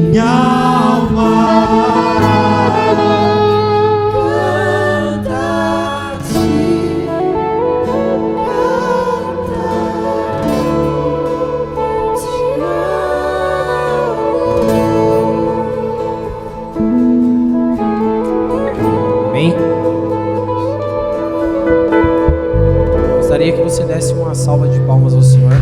minha alma. Gostaria que você desse uma salva de palmas ao Senhor.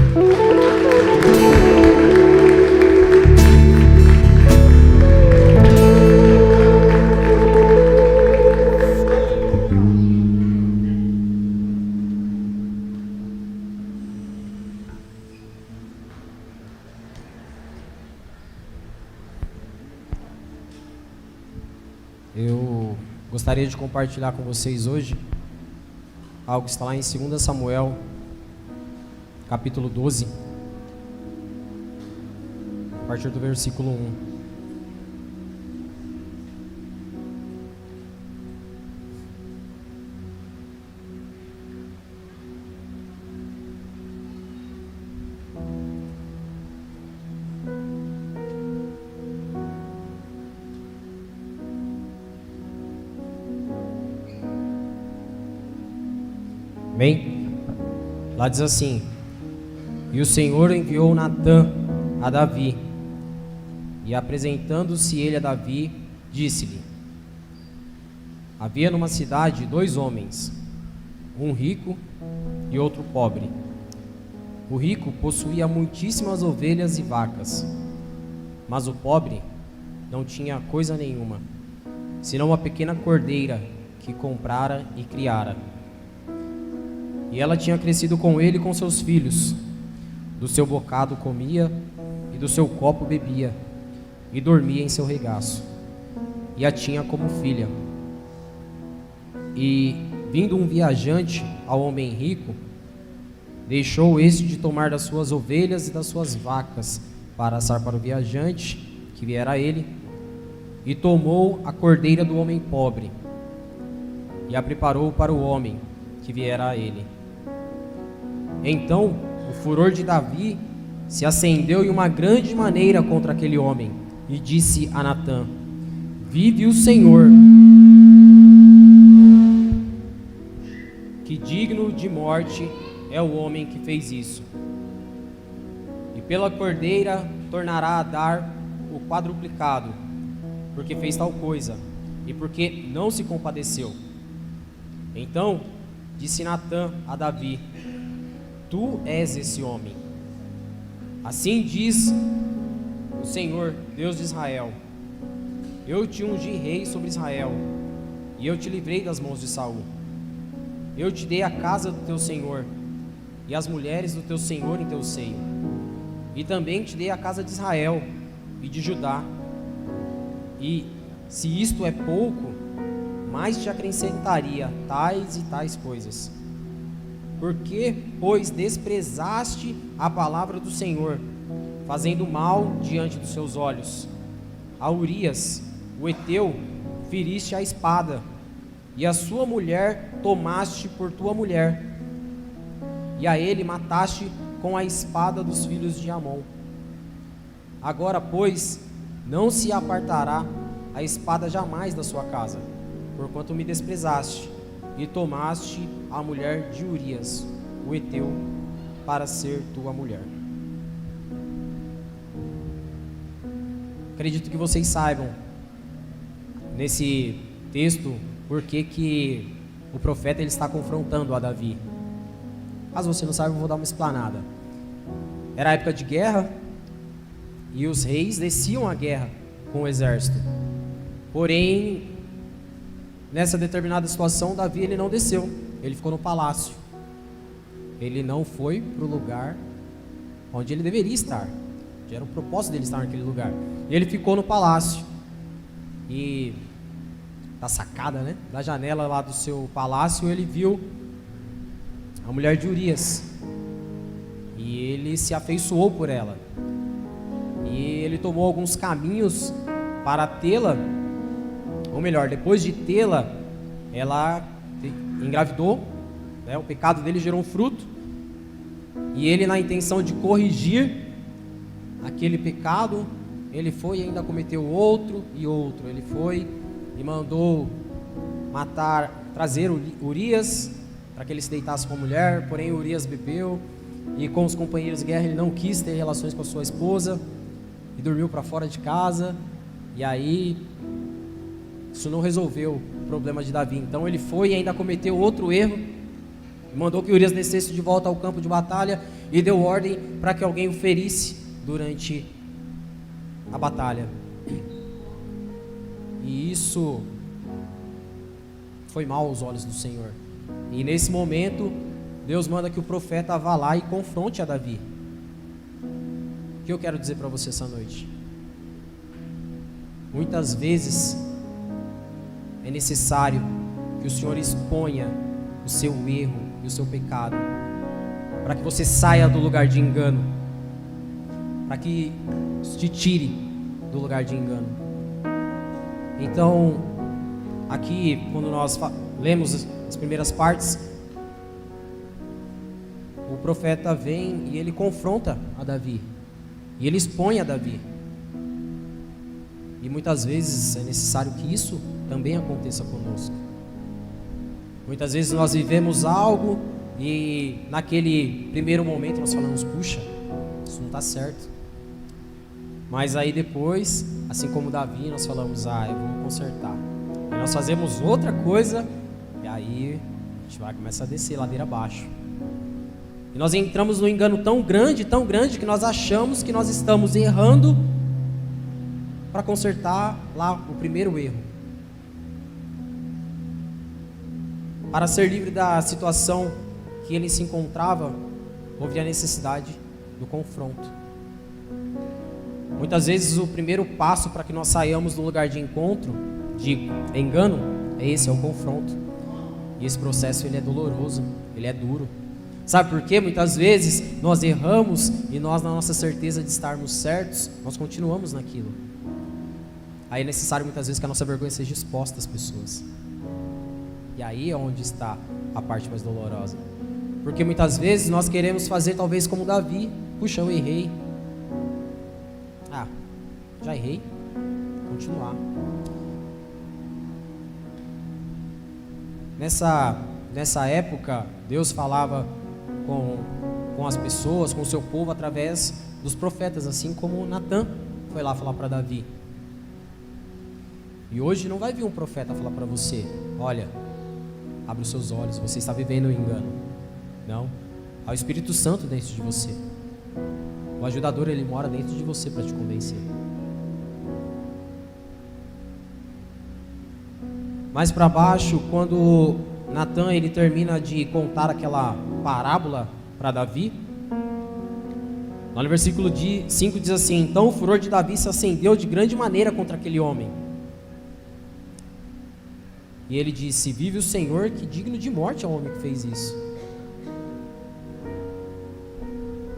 Eu gostaria de compartilhar com vocês hoje algo que está lá em 2 Samuel, capítulo 12, a partir do versículo 1. Bem, lá diz assim: e o Senhor enviou Natã a Davi, e apresentando-se ele a Davi, disse-lhe: havia numa cidade 2 homens, um rico e outro pobre. O rico possuía muitíssimas ovelhas e vacas, mas o pobre não tinha coisa nenhuma, senão uma pequena cordeira que comprara e criara. E ela tinha crescido com ele e com seus filhos. Do seu bocado comia, e do seu copo bebia, e dormia em seu regaço, e a tinha como filha. E, vindo um viajante ao homem rico, deixou este de tomar das suas ovelhas e das suas vacas, para assar para o viajante, que viera a ele, e tomou a cordeira do homem pobre, e a preparou para o homem, que viera a ele. Então o furor de Davi se acendeu em uma grande maneira contra aquele homem, e disse a Natã: vive o Senhor, que digno de morte é o homem que fez isso, e pela cordeira tornará a dar o quadruplicado, porque fez tal coisa, e porque não se compadeceu. Então disse Natã a Davi: tu és esse homem. Assim diz o Senhor, Deus de Israel: eu te ungi rei sobre Israel, e eu te livrei das mãos de Saul. Eu te dei a casa do teu Senhor, e as mulheres do teu Senhor em teu seio, e também te dei a casa de Israel e de Judá. E se isto é pouco, mais te acrescentaria tais e tais coisas. Porque, pois, desprezaste a palavra do Senhor, fazendo mal diante dos seus olhos? A Urias, o heteu, feriste a espada, e a sua mulher tomaste por tua mulher, e a ele mataste com a espada dos filhos de Amon. Agora, pois, não se apartará a espada jamais da sua casa, porquanto me desprezaste, e tomaste a mulher de Urias, o heteu, para ser tua mulher. Acredito que vocês saibam, nesse texto, por que o profeta ele está confrontando a Davi. Caso você não saiba, eu vou dar uma explanada. Era a época de guerra, e os reis desciam à guerra com o exército. Porém, nessa determinada situação, Davi ele não desceu, ele ficou no palácio. Ele não foi para o lugar onde ele deveria estar, que era o propósito dele estar naquele lugar. E ele ficou no palácio, e da sacada, né, da janela lá do seu palácio, ele viu a mulher de Urias, e ele se afeiçoou por ela, e ele tomou alguns caminhos para tê-la, ou melhor, depois de tê-la, ela engravidou, né, o pecado dele gerou um fruto, e ele, na intenção de corrigir aquele pecado, ele foi e ainda cometeu outro e outro. Ele foi e mandou trazer Urias para que ele se deitasse com a mulher, porém Urias bebeu e com os companheiros de guerra ele não quis ter relações com a sua esposa e dormiu para fora de casa. E aí isso não resolveu o problema de Davi. Então ele foi e ainda cometeu outro erro, mandou que Urias descesse de volta ao campo de batalha e deu ordem para que alguém o ferisse durante a batalha. E isso foi mal aos olhos do Senhor. E nesse momento Deus manda que o profeta vá lá e confronte a Davi. O que eu quero dizer para você essa noite? Muitas vezes é necessário que o Senhor exponha o seu erro e o seu pecado, para que você saia do lugar de engano, para que te tire do lugar de engano. Então, aqui, quando nós lemos as primeiras partes, o profeta vem e ele confronta a Davi, e ele expõe a Davi. E muitas vezes é necessário que isso também aconteça conosco. Muitas vezes nós vivemos algo e naquele primeiro momento nós falamos, puxa, isso não está certo. Mas aí depois, assim como Davi, nós falamos, eu vou consertar. Aí nós fazemos outra coisa e aí a gente vai começar a descer ladeira abaixo. E nós entramos num engano tão grande que nós achamos que nós estamos errando para consertar lá o primeiro erro. Para ser livre da situação que ele se encontrava, houve a necessidade do confronto. Muitas vezes o primeiro passo para que nós saiamos do lugar de encontro, de engano, é o confronto. E esse processo ele é doloroso, ele é duro. Sabe por quê? Muitas vezes nós erramos e nós, na nossa certeza de estarmos certos, nós continuamos naquilo. Aí é necessário muitas vezes que a nossa vergonha seja exposta às pessoas. E aí é onde está a parte mais dolorosa. Porque muitas vezes nós queremos fazer talvez como Davi. Puxa, eu errei. Já errei. Continuar. Nessa época, Deus falava com as pessoas, com o seu povo, através dos profetas, assim como Natã foi lá falar para Davi. E hoje não vai vir um profeta falar para você, olha, abre os seus olhos, você está vivendo um engano. Não, há o Espírito Santo dentro de você. O ajudador, ele mora dentro de você para te convencer. Mais para baixo, quando Natã ele termina de contar aquela parábola para Davi, lá no versículo 5 diz assim: então o furor de Davi se acendeu de grande maneira contra aquele homem. E ele disse: vive o Senhor, que digno de morte é o homem que fez isso.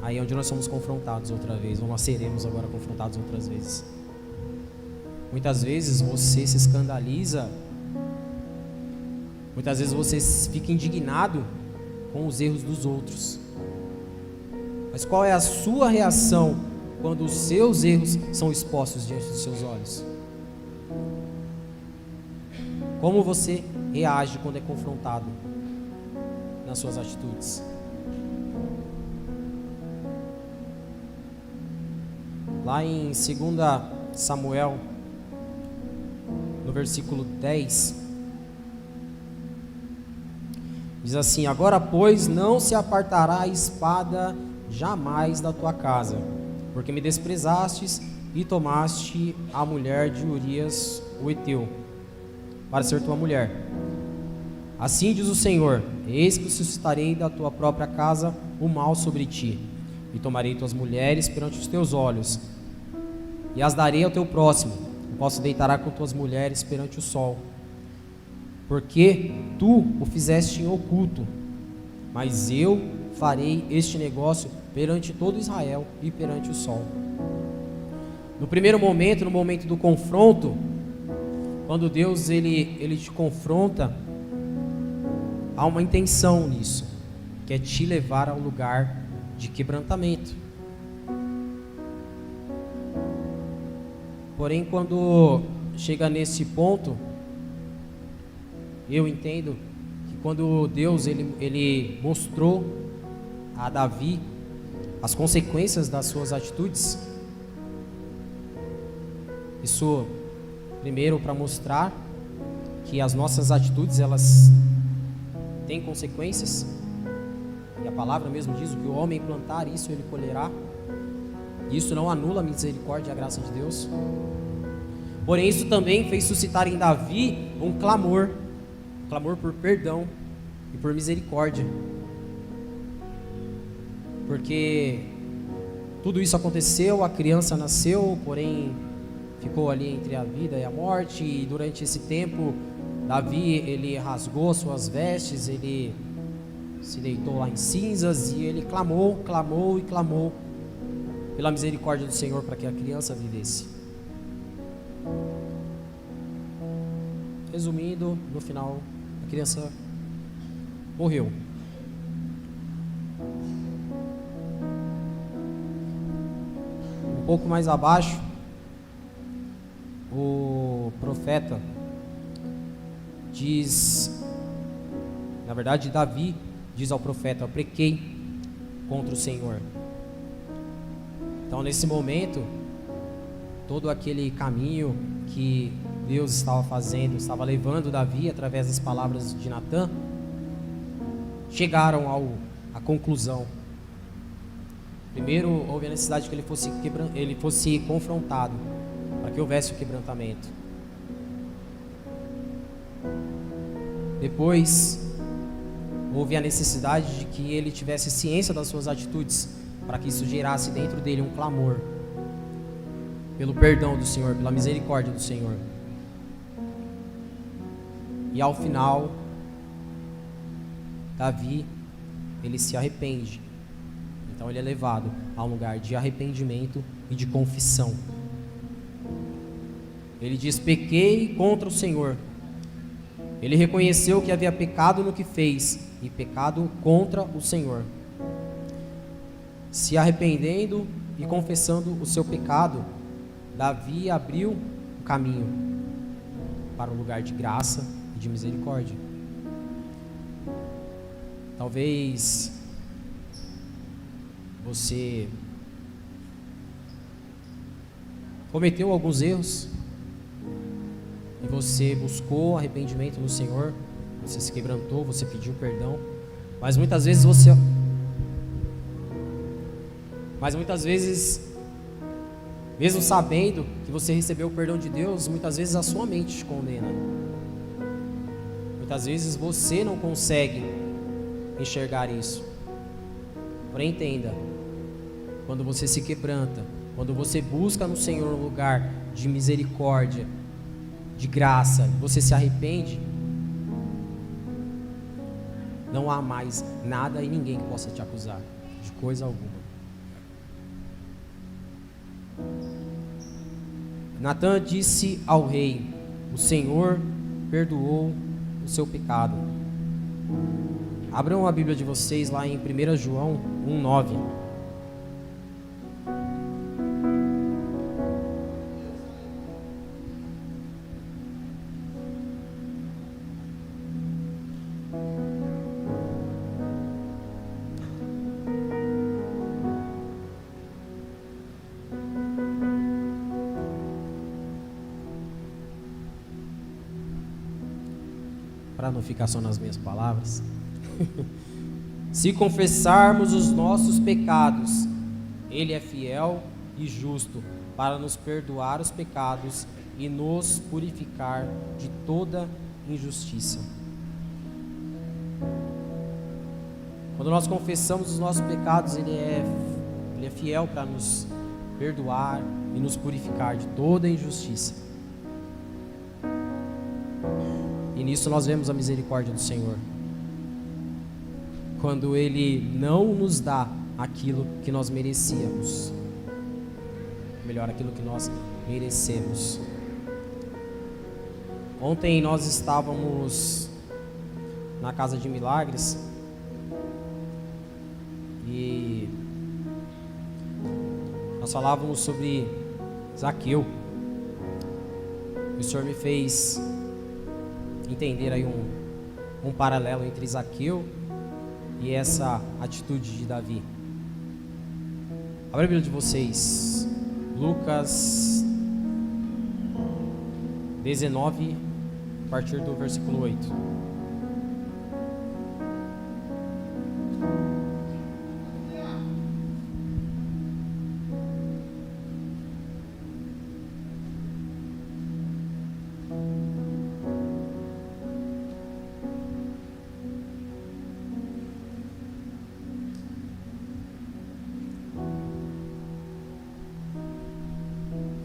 Aí é onde nós somos confrontados outra vez, ou nós seremos agora confrontados outras vezes. Muitas vezes você se escandaliza, muitas vezes você fica indignado com os erros dos outros. Mas qual é a sua reação quando os seus erros são expostos diante dos seus olhos? Como você reage quando é confrontado nas suas atitudes? Lá em 2 Samuel, no versículo 10, diz assim: agora, pois, não se apartará a espada jamais da tua casa, porque me desprezastes e tomaste a mulher de Urias o Heteu, para ser tua mulher. Assim diz o Senhor: eis que suscitarei da tua própria casa o mal sobre ti, e tomarei tuas mulheres perante os teus olhos, e as darei ao teu próximo, o qual se deitará com tuas mulheres perante o sol. Porque tu o fizeste em oculto, mas eu farei este negócio perante todo Israel e perante o sol. No primeiro momento, no momento do confronto, quando Deus ele te confronta, há uma intenção nisso, que é te levar ao lugar de quebrantamento. Porém, quando chega nesse ponto, eu entendo que quando Deus ele mostrou a Davi as consequências das suas atitudes, isso primeiro para mostrar que as nossas atitudes elas têm consequências, e a palavra mesmo diz: o que o homem plantar, isso ele colherá. Isso não anula a misericórdia e a graça de Deus. Porém, isso também fez suscitar em Davi um clamor por perdão e por misericórdia, porque tudo isso aconteceu, a criança nasceu, porém ficou ali entre a vida e a morte, e durante esse tempo Davi ele rasgou suas vestes, ele se deitou lá em cinzas e ele clamou pela misericórdia do Senhor para que a criança vivesse. Resumindo, no final a criança morreu. Um pouco mais abaixo, o profeta diz, na verdade Davi diz ao profeta: eu pequei contra o Senhor. Então nesse momento, todo aquele caminho que Deus estava fazendo, estava levando Davi através das palavras de Natã, chegaram à conclusão. Primeiro houve a necessidade de que ele fosse confrontado, para que houvesse o quebrantamento. Depois houve a necessidade de que ele tivesse ciência das suas atitudes, para que isso gerasse dentro dele um clamor pelo perdão do Senhor, pela misericórdia do Senhor. E ao final, Davi, ele se arrepende. Então ele é levado a um lugar de arrependimento e de confissão. Ele diz: pequei contra o Senhor. Ele reconheceu que havia pecado no que fez e pecado contra o Senhor. Se arrependendo e confessando o seu pecado, Davi abriu o caminho para um lugar de graça e de misericórdia. Talvez você cometeu alguns erros e você buscou arrependimento no Senhor, você se quebrantou, você pediu perdão, mas muitas vezes mesmo sabendo que você recebeu o perdão de Deus, muitas vezes a sua mente te condena. Muitas vezes você não consegue enxergar isso. Porém, entenda, quando você se quebranta, quando você busca no Senhor um lugar de misericórdia, de graça, você se arrepende, não há mais nada e ninguém que possa te acusar de coisa alguma. Natã disse ao rei: o Senhor perdoou o seu pecado. Abram a Bíblia de vocês lá em 1 João 1:9. Para não ficar só nas minhas palavras. Se confessarmos os nossos pecados, Ele é fiel e justo para nos perdoar os pecados e nos purificar de toda injustiça. Quando nós confessamos os nossos pecados, Ele é fiel para nos perdoar e nos purificar de toda injustiça. E nisso nós vemos a misericórdia do Senhor. Quando Ele não nos dá aquilo que nós merecíamos, melhor, aquilo que nós merecemos. Ontem nós estávamos na Casa de Milagres e nós falávamos sobre Zaqueu. o Senhor me fez entender aí um paralelo entre Zaqueu e essa atitude de Davi. Abra a Bíblia de vocês, Lucas 19, a partir do versículo 8.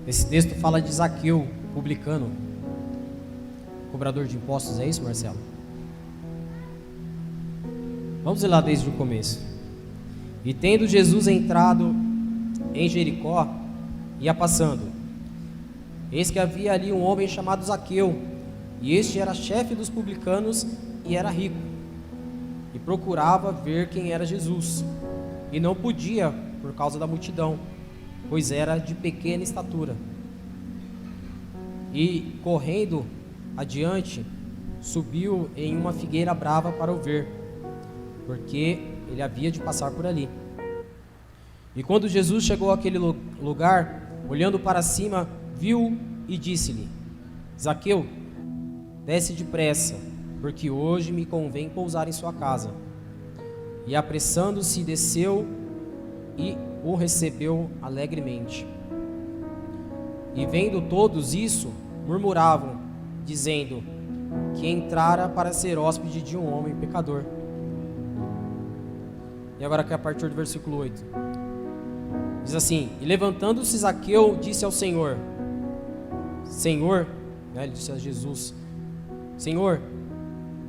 Esse texto fala de Zaqueu, publicano, cobrador de impostos, é isso, Marcelo? Vamos lá desde o começo. E tendo Jesus entrado em Jericó, ia passando. Eis que havia ali um homem chamado Zaqueu, e este era chefe dos publicanos e era rico, e procurava ver quem era Jesus, e não podia por causa da multidão, pois era de pequena estatura. E correndo adiante, subiu em uma figueira brava para o ver, porque ele havia de passar por ali. E quando Jesus chegou àquele lugar, olhando para cima, viu e disse-lhe: Zaqueu, desce depressa, porque hoje me convém pousar em sua casa. E apressando-se, desceu e o recebeu alegremente. E vendo todos isso, murmuravam, dizendo que entrara para ser hóspede de um homem pecador. E agora aqui a partir do versículo 8. Diz assim: E levantando-se Zaqueu, disse ao Senhor, Senhor, ele disse a Jesus, Senhor,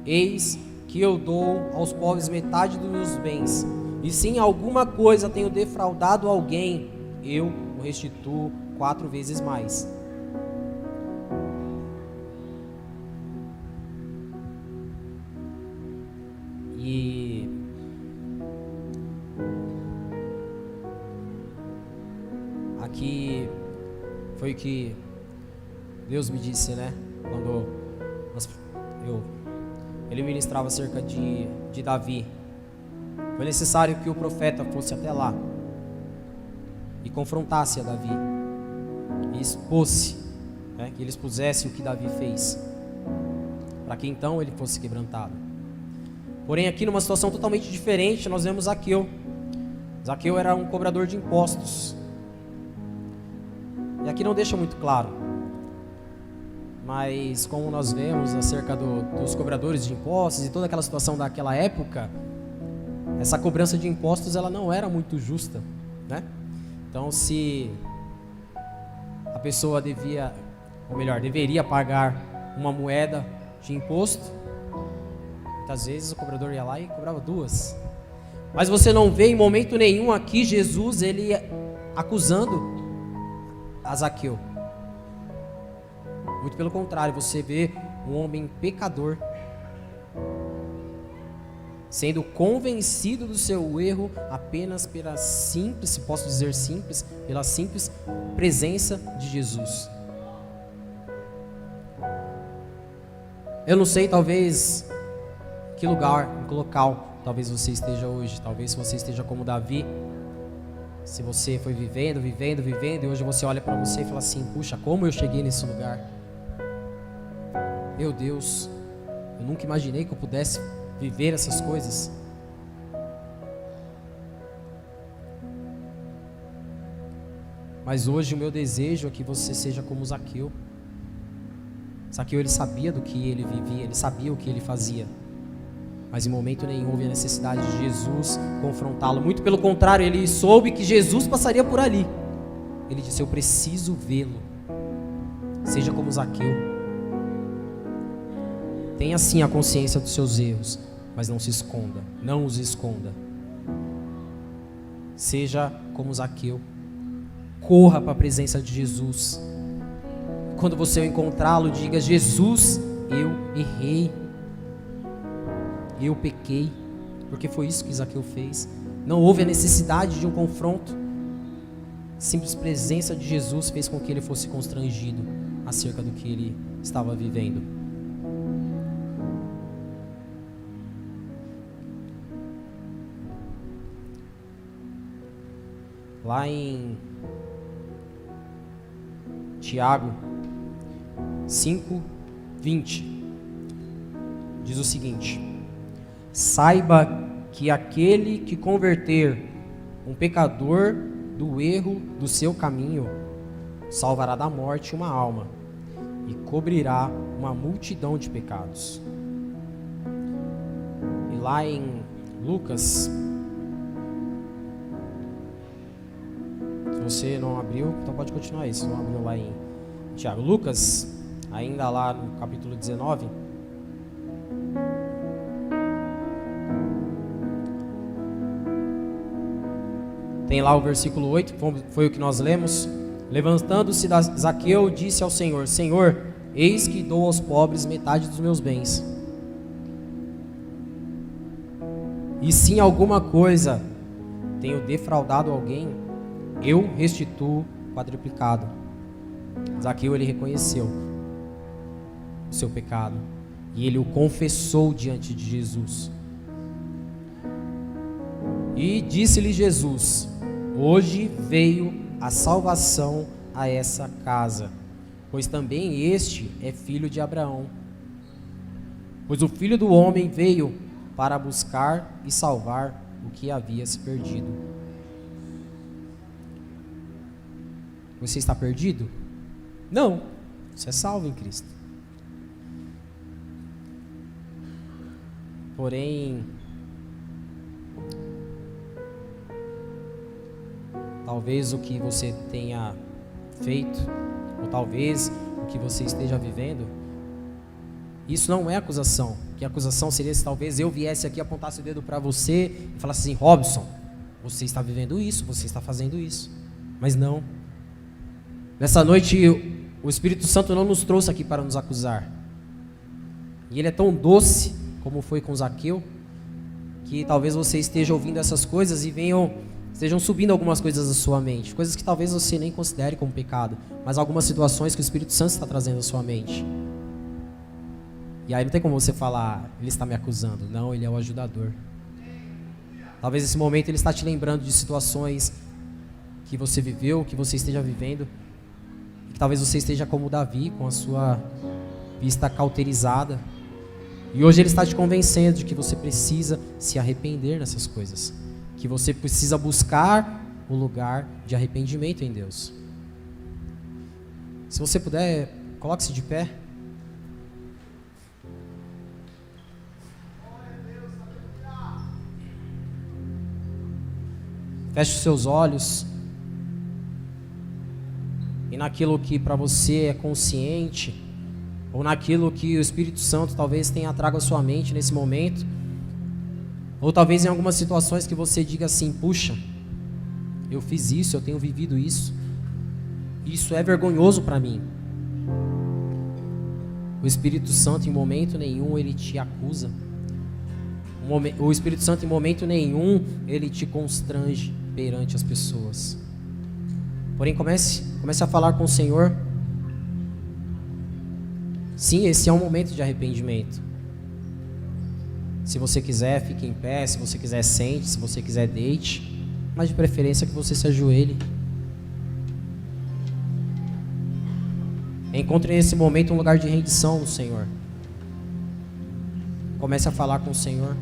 eis que eu dou aos pobres metade dos meus bens, e se em alguma coisa tenho defraudado alguém, eu o restituo 4 vezes mais. E aqui foi o que Deus me disse, né? Quando ele ministrava acerca de Davi. Foi necessário que o profeta fosse até lá e confrontasse a Davi e expôsse, né, que ele expusesse o que Davi fez, para que então ele fosse quebrantado. Porém, aqui numa situação totalmente diferente, nós vemos Zaqueu. Zaqueu era um cobrador de impostos. E aqui não deixa muito claro, mas como nós vemos acerca dos cobradores de impostos e toda aquela situação daquela época, essa cobrança de impostos ela não era muito justa, né? Então, se a pessoa deveria pagar uma moeda de imposto, muitas vezes o cobrador ia lá e cobrava 2. Mas você não vê em momento nenhum aqui Jesus ele acusando a Zaqueu. Muito pelo contrário, você vê um homem pecador sendo convencido do seu erro apenas pela simples, se posso dizer simples, pela simples presença de Jesus. Eu não sei, talvez, que local talvez você esteja hoje, talvez você esteja como Davi, se você foi vivendo, e hoje você olha para você e fala assim, puxa, como eu cheguei nesse lugar? Meu Deus, eu nunca imaginei que eu pudesse viver essas coisas. Mas hoje o meu desejo é que você seja como Zaqueu. Zaqueu, ele sabia do que ele vivia, ele sabia o que ele fazia, mas em momento nenhum houve a necessidade de Jesus confrontá-lo. Muito pelo contrário, ele soube que Jesus passaria por ali. Ele disse, eu preciso vê-lo. Seja como Zaqueu. Tenha sim a consciência dos seus erros, mas não se esconda, não os esconda. Seja como Zaqueu. Corra para a presença de Jesus. Quando você o encontrá-lo, diga, Jesus, eu errei, eu pequei, porque foi isso que Zaqueu fez. Não houve a necessidade de um confronto. A simples presença de Jesus fez com que ele fosse constrangido. acerca do que ele estava vivendo. Lá em Tiago 5:20 diz o seguinte: saiba que aquele que converter um pecador do erro do seu caminho salvará da morte uma alma e cobrirá uma multidão de pecados. E lá em Lucas, se você não abriu, então pode continuar aí, se não abriu lá em Tiago. Lucas, ainda lá no capítulo 19, tem lá o versículo 8, foi o que nós lemos. Levantando-se Zaqueu, disse ao Senhor: Senhor, eis que dou aos pobres metade dos meus bens. E se em alguma coisa tenho defraudado alguém, eu restituo quadruplicado. Zaqueu, ele reconheceu o seu pecado e ele o confessou diante de Jesus. E disse-lhe Jesus: hoje veio a salvação a essa casa, pois também este é filho de Abraão. Pois o Filho do Homem veio para buscar e salvar o que havia se perdido. Você está perdido? Não, você é salvo em Cristo. Porém, talvez o que você tenha feito, ou talvez o que você esteja vivendo, isso não é acusação. Que a acusação seria se talvez eu viesse aqui, apontasse o dedo para você e falasse assim: Robson, você está vivendo isso, você está fazendo isso. Mas não. Nessa noite o Espírito Santo não nos trouxe aqui para nos acusar. E ele é tão doce como foi com Zaqueu, que talvez você esteja ouvindo essas coisas e estejam subindo algumas coisas da sua mente, coisas que talvez você nem considere como pecado, mas algumas situações que o Espírito Santo está trazendo à sua mente. E aí não tem como você falar: ele está me acusando. Não, ele é o ajudador. Talvez nesse momento ele está te lembrando de situações que você viveu, que você esteja vivendo, e que talvez você esteja como Davi, com a sua vista cauterizada. E hoje ele está te convencendo de que você precisa se arrepender nessas coisas, que você precisa buscar o lugar de arrependimento em Deus. Se você puder, coloque-se de pé. Feche os seus olhos. E naquilo que para você é consciente, ou naquilo que o Espírito Santo talvez tenha trago à sua mente nesse momento, ou talvez em algumas situações que você diga assim: puxa, eu fiz isso, eu tenho vivido isso é vergonhoso para mim. O Espírito Santo em momento nenhum ele te acusa. O Espírito Santo em momento nenhum ele te constrange perante as pessoas. Porém, comece a falar com o Senhor. Sim, esse é um momento de arrependimento. Se você quiser, fique em pé. Se você quiser, sente. Se você quiser, deite. Mas de preferência que você se ajoelhe. Encontre nesse momento um lugar de rendição no Senhor. Comece a falar com o Senhor.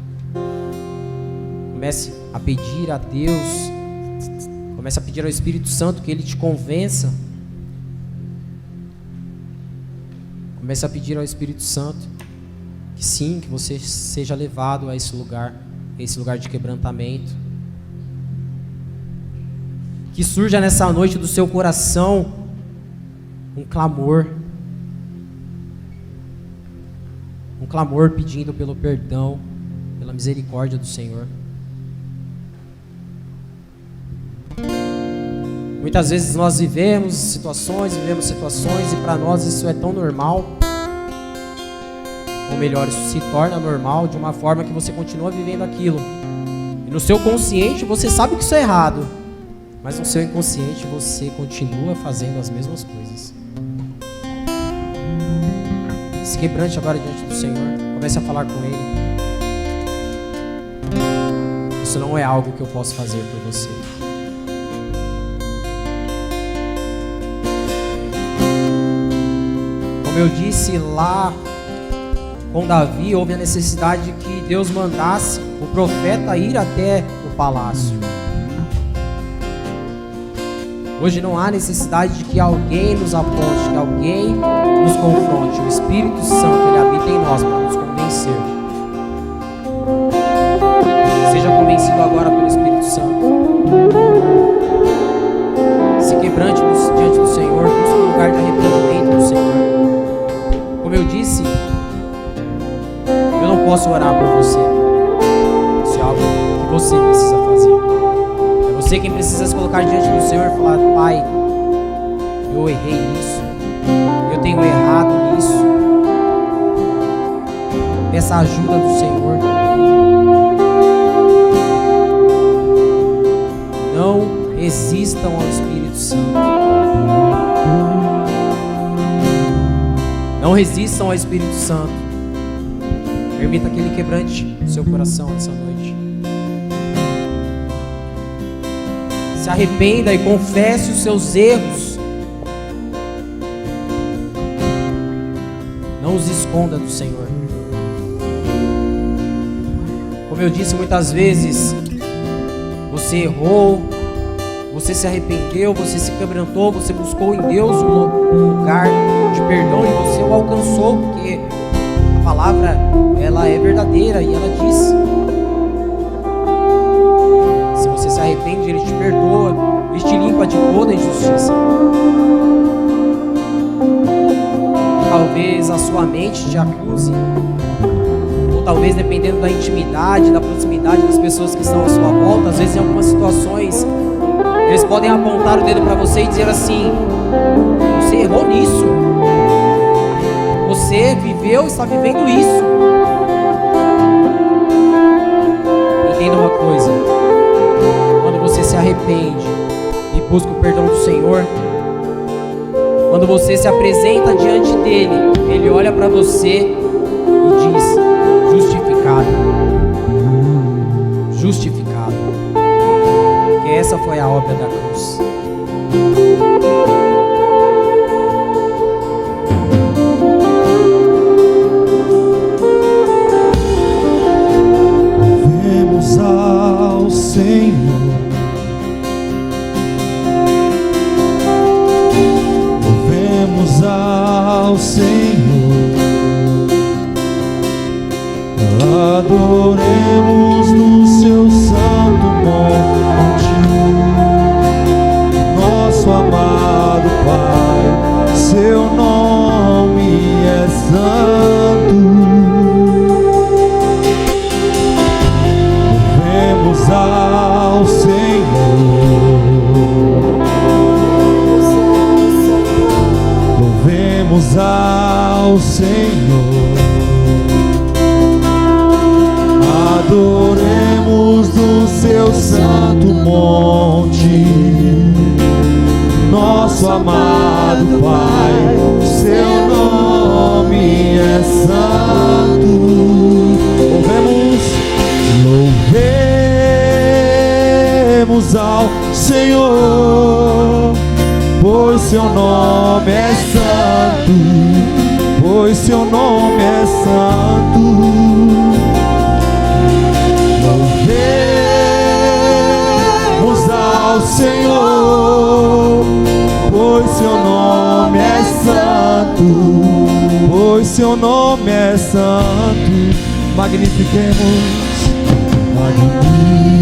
Comece a pedir a Deus. Comece a pedir ao Espírito Santo que Ele te convença. Comece a pedir ao Espírito Santo que sim, que você seja levado a esse lugar de quebrantamento. Que surja nessa noite do seu coração um clamor pedindo pelo perdão, pela misericórdia do Senhor. Muitas vezes nós vivemos situações e para nós isso é tão normal, ou melhor, isso se torna normal de uma forma que você continua vivendo aquilo. E no seu consciente você sabe que isso é errado, mas no seu inconsciente você continua fazendo as mesmas coisas. Se quebrante agora diante do Senhor. Comece a falar com Ele. Isso não é algo que eu posso fazer por você. Como eu disse lá com Davi, houve a necessidade de que Deus mandasse o profeta ir até o palácio. Hoje não há necessidade de que alguém nos aponte, que alguém nos confronte. O Espírito Santo, Ele habita em nós para nos convencer. Seja convencido agora pelo Espírito Santo. Se quebrante diante do Senhor, busque um lugar de arrependimento do Senhor. Como eu disse, eu não posso orar por você. Isso é algo que você precisa fazer. É você quem precisa se colocar diante do Senhor e falar: Pai, eu errei nisso, eu tenho errado nisso. Peça a ajuda do Senhor. Não resistam ao Espírito Santo. Não resistam ao Espírito Santo. Permita que Ele quebrante o seu coração essa noite. Se arrependa e confesse os seus erros. Não os esconda do Senhor. Como eu disse muitas vezes, você errou, você se arrependeu, você se quebrantou, você buscou em Deus um lugar de perdão e você o alcançou, porque a palavra, ela é verdadeira e ela diz: se você se arrepende, Ele te perdoa, Ele te limpa de toda injustiça. Talvez a sua mente te acuse, ou talvez, dependendo da intimidade, da proximidade das pessoas que estão à sua volta, às vezes em algumas situações eles podem apontar o dedo para você e dizer assim: você errou nisso, você está vivendo isso. Entenda uma coisa: quando você se arrepende e busca o perdão do Senhor, quando você se apresenta diante dele, Ele olha para você e diz: justificado, justificado. Porque essa foi a obra da cruz. Louvemos ao Senhor, louvemos ao Senhor, adoremos no seu santo monte, nosso amado Pai, seu nome é santo. Louvemos ao Senhor, louvemos ao Senhor, adoremos no seu santo monte, nosso amado Pai, seu nome é santo. Louvemos ao Senhor, pois seu nome é santo, pois seu nome é santo. Louvemos ao Senhor, pois seu nome é santo, pois seu nome é santo. Magnifiquemos, magnifiquemos